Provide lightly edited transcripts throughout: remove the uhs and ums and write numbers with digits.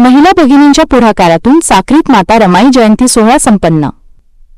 महिला भगिनींच्या पुढाकारातून साक्रीत माता रमाई जयंती सोहळा संपन्न।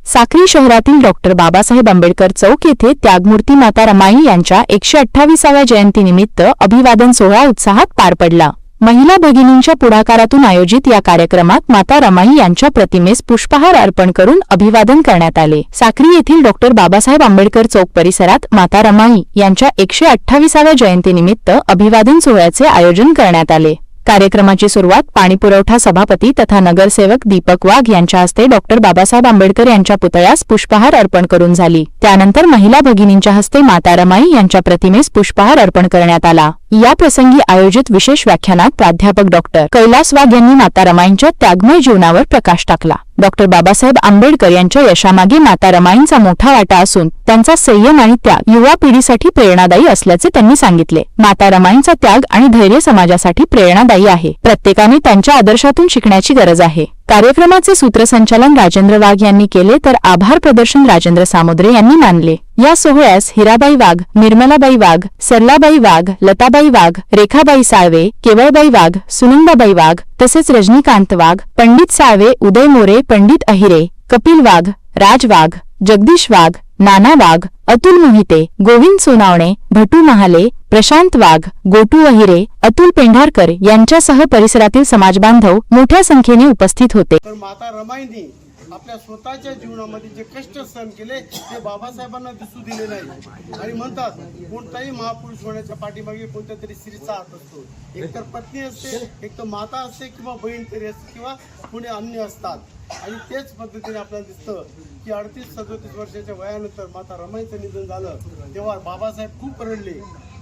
साक्री शहरातील डॉ. बाबासाहेब आंबेडकर चौक येथे त्यागमूर्ती माता रमाई यांच्या 128व्या जयंतीनिमित्त अभिवादन सोहळा उत्साहात पार पडला। महिला भगिनींच्या पुढाकारातून आयोजित या कार्यक्रमात माता रमाई यांच्या प्रतिमेस पुष्पहार अर्पण करून अभिवादन करण्यात आले। साक्री येथील डॉ. बाबासाहेब आंबेडकर चौक परिसरात माता रमाई यांच्या 128व्या जयंतीनिमित्त अभिवादन सोहळ्याचे आयोजन करण्यात आले। कार्यक्रमाची सुरुवात पाणीपुरवठा सभापती तथा नगरसेवक दीपक वाघ यांच्या हस्ते डॉ. बाबासाहेब आंबेडकर यांच्या पुतळ्यास पुष्पहार अर्पण करून झाली। त्यानंतर महिला भगिनींच्या हस्ते माता रमाई यांच्या प्रतिमेस पुष्पहार अर्पण करण्यात आला। या प्रसंगी आयोजित विशेष व्याख्यानात प्राध्यापक डॉ. कैलास वाघ यांनी माता रमाईंच्या त्यागमय जीवनावर प्रकाश टाकला। डॉ. बाबासाहेब आंबेडकर यांच्या यशामागे माता रमाईंचा मोठा वाटा असून त्यांचा संयम आणि त्याग युवा पिढीसाठी प्रेरणादायी असल्याचे त्यांनी सांगितले। माता रमाईंचा त्याग आणि धैर्य समाजासाठी प्रेरणादायी आहे। प्रत्येकाने त्यांच्या आदर्शातून शिकण्याची गरज आहे। कार्यक्रमाचे सूत्रसंचालन राजेंद्र वाघ यांनी केले तर आभार प्रदर्शन राजेंद्र सामुद्रे यांनी मानले। या सोहळ्यास हिराबाई वाघ, निर्मलाबाई वाघ, सरलाबाई वाघ, लताबाई वाघ, रेखाबाई साळवे, केवळबाई वाघ, सुनंदाबाई वाघ तसेच रजनीकांत वाघ, पंडित साळवे, उदय मोरे, पंडित अहिरे, कपिल वाघ, राज वाघ, जगदीश वाघ, नाना वाघ, अतुल मोहिते, गोविंद सोनावणे, भटू महाले, प्रशांत वाघ, गोटू अहिरे, अतुल पेंढारकर यांच्यासह परिसरातील समाजबांधव मोठ्या संख्येने उपस्थित होते। तर माता रमाईंनी आपल्या स्वतःच्या जीवनामध्ये जे कष्ट सहन केले ते बाबासाहेबांना दिसू दिले नाही। आणि म्हणतात कोणताही महापुरुष होण्याच्या पाठीमागे कोणत्या तरी स्त्रीचा हात असतो। एकतर पत्नी असते, एक तर माता असते किंवा बहीण तरी असते किंवा कोणी अन्य असतात। आणि तेच पद्धतीने आपल्याला दिसतं की 38-37 वर्षाच्या वयानंतर माता रमाईंचं निधन झालं तेव्हा बाबासाहेब खूप रडले।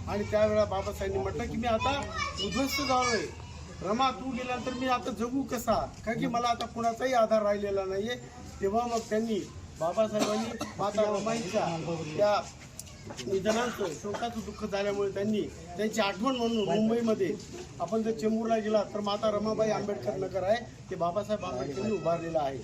आणि त्यावेळेला बाबासाहेबांनी म्हटलं की मी आता उद्ध्वस्त झालोय, रमा तू गेल्यानंतर मी आता जगू कसा, कारण की मला आता कुणाचाही आधार राहिलेला नाहीये। तेव्हा मग त्यांनी बाबासाहेबांनी माता रमाईंच्या त्या निधनाचं शोकाचं दुःख झाल्यामुळे त्यांनी त्यांची आठवण म्हणून मुंबईमध्ये आपण जर चेंबूरला गेला तर माता रमाबाई आंबेडकर नगर आहे ते बाबासाहेब आंबेडकरांनी उभारलेलं आहे।